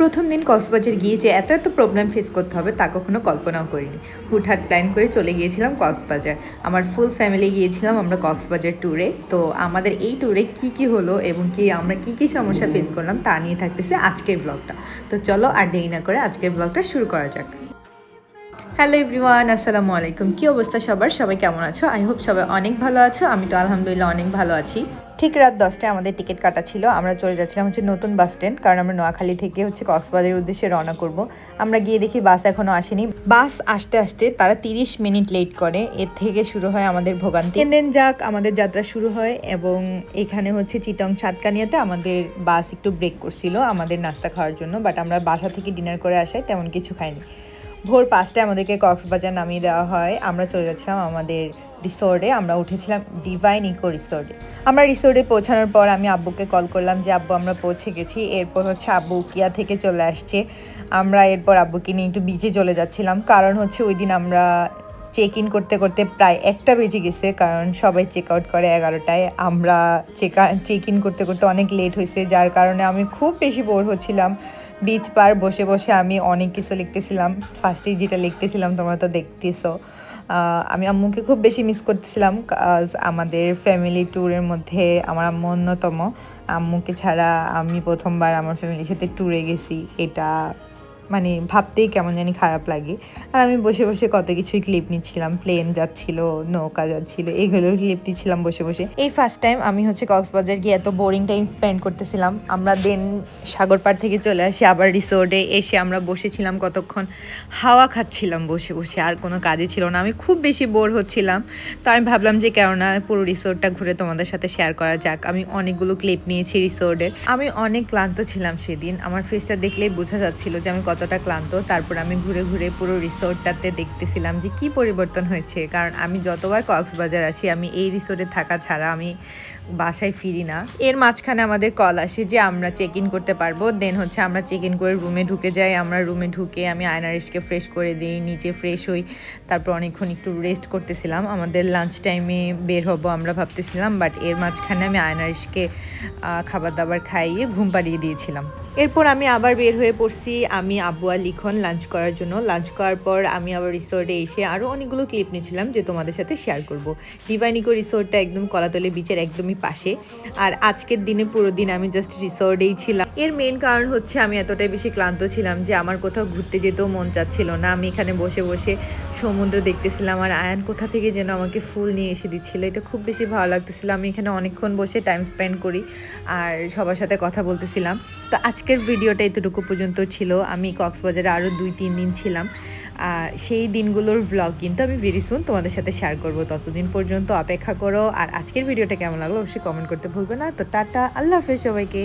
প্রথম দিন কক্সবাজার গিয়ে যে এত প্রবলেম ফেস করতে হবে তা কখনো কল্পনাও করিনি। হুটহাট প্ল্যান করে চলে গিয়েছিলাম কক্সবাজার। আমার ফুল ফ্যামিলি গিয়েছিলাম আমরা কক্সবাজার ট্যুরে। তো আমাদের এই ট্যুরে কি হলো এবং আমরা কি সমস্যা ফেস করলাম তা নিয়ে থাকতেছে আজকের ব্লগটা। তো চলো আর দেরি না করে আজকের ব্লগটা শুরু করা যাক। হ্যালো এভরিওয়ান, আসসালামু আলাইকুম। কি অবস্থা সবাই কেমন আছো? আই হোপ সবাই অনেক ভালো আছো। আমি তো আলহামদুলিল্লাহ অনেক ভালো আছি। ঠিক রাত 10টায় আমাদের টিকিট কাটা ছিল। আমরা চলে যাচ্ছিলাম নতুন বাস স্ট্যান্ড, কারণ আমরা নোয়াখালী থেকে কক্সবাজারের উদ্দেশ্যে রওনা করব। আমরা গিয়ে দেখি বাস এখনও আসেনি। বাস আসতে তারা 30 মিনিট লেট করে। এর থেকে শুরু হয় আমাদের ভোগান্তি। দেন আমাদের যাত্রা শুরু হয় এবং এখানে চিটং সাতকানিয়াতে আমাদের বাস একটু ব্রেক করছিল আমাদের নাস্তা খাওয়ার জন্য, বাট আমরা বাসা থেকে ডিনার করে আসায় তেমন কিছু খাইনি। ভোর 5টায় আমাদেরকে কক্সবাজার নামিয়ে দেওয়া হয়। আমরা চলে যাচ্ছিলাম আমাদের রিসোর্টে। আমরা উঠেছিলাম ডিভাইন ইকো রিসোর্টে। আমরা রিসোর্টে পৌঁছানোর পর আমি আব্বুকে কল করলাম যে আব্বু আমরা পৌঁছে গেছি। এরপর আব্বু উকিয়া থেকে চলে আসছে। আমরা এরপর আব্বুকে নিয়ে একটু বিচে চলে যাচ্ছিলাম, কারণ ওই দিন আমরা চেক ইন করতে প্রায় 1টা বেজে গেছে, কারণ সবাই চেক আউট করে 11টায়। আমরা চেক ইন করতে অনেক লেট হয়েছে, যার কারণে আমি খুব বেশি বোর হচ্ছিলাম। বিচ পার বসে আমি অনেক কিছু লিখতেছিলাম। ফার্স্টেই যেটা লিখতেছিলাম তোমরা তো দেখতেছো। আমি আম্মুকে খুব বেশি মিস করতেছিলাম, আমাদের ফ্যামিলি ট্যুরের মধ্যে আমার আম্মু অন্যতম। আম্মুকে ছাড়া আমি প্রথমবার আমার ফ্যামিলির সাথে ট্যুরে গেছি, এটা ভাবতেই কেমন জানি খারাপ লাগে। আর আমি বসে কত কিছুই ক্লিপ নিচ্ছিলাম। প্লেন যাচ্ছিল, নৌকা যাচ্ছিল, এইগুলোর ক্লিপ নিচ্ছিলাম বসে। এই ফার্স্ট টাইম আমি কক্সবাজার গিয়ে এত বোরিং টাইম স্পেন্ড করতেছিলাম। আমরা দেন সাগর পাড় থেকে চলে আসি আবার রিসোর্টে। এসে আমরা বসেছিলাম কতক্ষণ, হাওয়া খাচ্ছিলাম বসে, আর কোনো কাজই ছিল না। আমি খুব বেশি বোর হচ্ছিলাম। তো আমি ভাবলাম যে কেননা পুরো রিসোর্টটা ঘুরে তোমাদের সাথে শেয়ার করা যাক। আমি অনেকগুলো ক্লিপ নিয়েছি রিসোর্টের। আমি অনেক ক্লান্ত ছিলাম সেদিন, আমার ফেসটা দেখলেই বোঝা যাচ্ছিল যে আমি কতটা ক্লান্ত। তারপর আমি ঘুরে পুরো রিসোর্টটাতে দেখতেছিলাম যে কি পরিবর্তন হয়েছে, কারণ আমি যতবার কক্সবাজার আসি আমি এই রিসোর্টে থাকা ছাড়া আমি বাসায় ফিরি না। এর মাঝখানে আমাদের কল আসে যে আমরা চেক ইন করতে পারবো। দেন আমরা চেক ইন করে রুমে ঢুকে যাই। আমরা রুমে ঢুকে আমি আয়নারিশকে ফ্রেশ করে দিই, নিচে ফ্রেশ হই। তারপর অনেকক্ষণ একটু রেস্ট করতেছিলাম। আমাদের লাঞ্চ টাইমে বের হব আমরা ভাবতেছিলাম, বাট এর মাঝখানে আমি আয়নারিশকে খাবার দাবার খাইয়ে ঘুম পাড়িয়ে দিয়েছিলাম। এরপর আমি আবার বের হয়ে পড়ছি আমি, আব্বু আর লিখন লাঞ্চ করার জন্য। লাঞ্চ করার পর আমি আবার রিসোর্টে এসে আরও অনেকগুলো ক্লিপ নিয়েছিলাম যে তোমাদের সাথে শেয়ার করব। ডিভাইন ইকো রিসোর্টটা একদম কলাতলি বিচের একদমই পাশে। আর আজকের দিনে পুরো দিন আমি জাস্ট রিসোর্টেই ছিলাম। এর মেইন কারণ আমি এতটাই বেশি ক্লান্ত ছিলাম যে আমার কোথাও ঘুরতে যেতেও মন চাচ্ছিল না। আমি এখানে বসে সমুদ্র দেখতেছিলাম, আর আয়ান কোথা থেকে যেন আমাকে ফুল নিয়ে এসে দিচ্ছিল। এটা খুব বেশি ভালো লাগতেছিল। আমি এখানে অনেকক্ষণ বসে টাইম স্পেন্ড করি আর সবার সাথে কথা বলতেছিলাম। তো আজকের ভিডিওটা এতটুকু পর্যন্ত ছিল। আমি কক্সবাজারে আরও 2-3 দিন ছিলাম। সেই দিনগুলোর ভ্লগ কিন্তু আমি ভেরি সুন তোমাদের সাথে শেয়ার করব। ততদিন পর্যন্ত অপেক্ষা করো। আর আজকের ভিডিওটা কেমন লাগলো অবশ্যই কমেন্ট করতে ভুলবে না। তো টাটা, আল্লাহ হাফেজ সবাইকে।